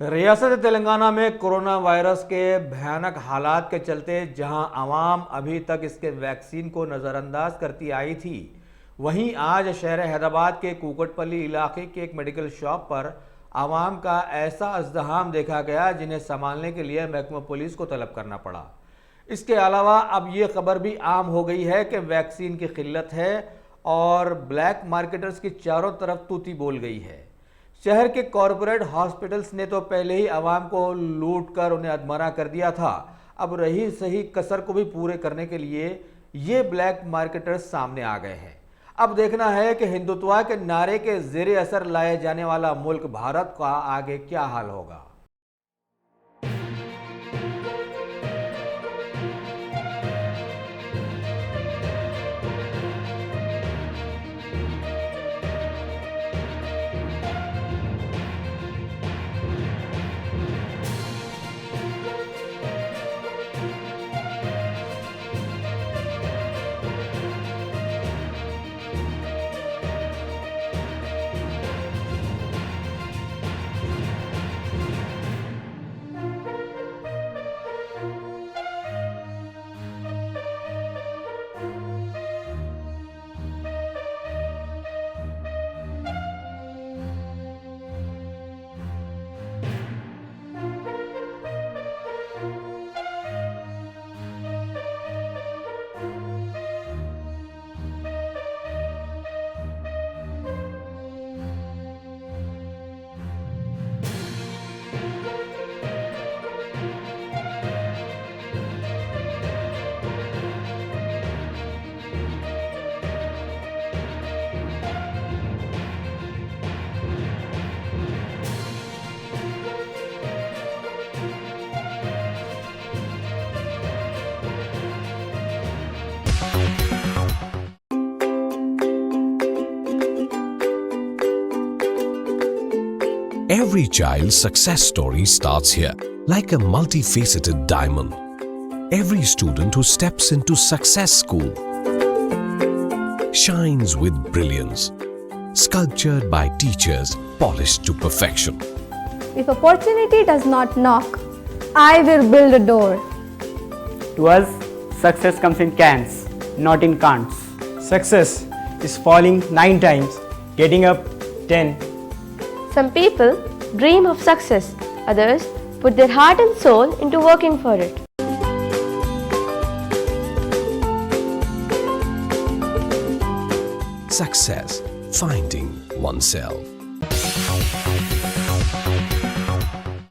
रियासत तेलंगाना में corona virus के भयानक हालात के चलते जहां आवाम अभी तक इसके वैक्सीन को नज़रअंदाज करती आई थी, वहीं आज शहर हैदराबाद के कुकटपल्ली इलाके के एक मेडिकल शॉप पर आवाम का ऐसा अज़्दहाम देखा गया जिन्हें संभालने के लिए महकमा पुलिस को तलब करना पड़ा। इसके अलावा अब ये खबर भी आम हो गई है कि वैक्सीन की किल्लत है और ब्लैक मार्केटर्स की चारों तरफ तूती बोल गई है। शहर के कॉरपोरेट हॉस्पिटल्स ने तो पहले ही आवाम को लूट कर उन्हें अधमरा कर दिया था, अब रही सही कसर को भी पूरे करने के लिए ये ब्लैक मार्केटर्स सामने आ गए हैं। अब देखना है कि हिंदुत्व के नारे के ज़ेरे असर लाए जाने वाला मुल्क भारत का आगे क्या हाल होगा। Every child's success story starts here, like a multifaceted diamond. Every student who steps into Success School shines with brilliance, sculptured by teachers polished to perfection. If opportunity does not knock, I will build a door. To us, success comes in cans, not in can'ts. Success is falling 9 times, getting up 10. Some people dream of success, others put their heart and soul into working for it. Success, finding oneself.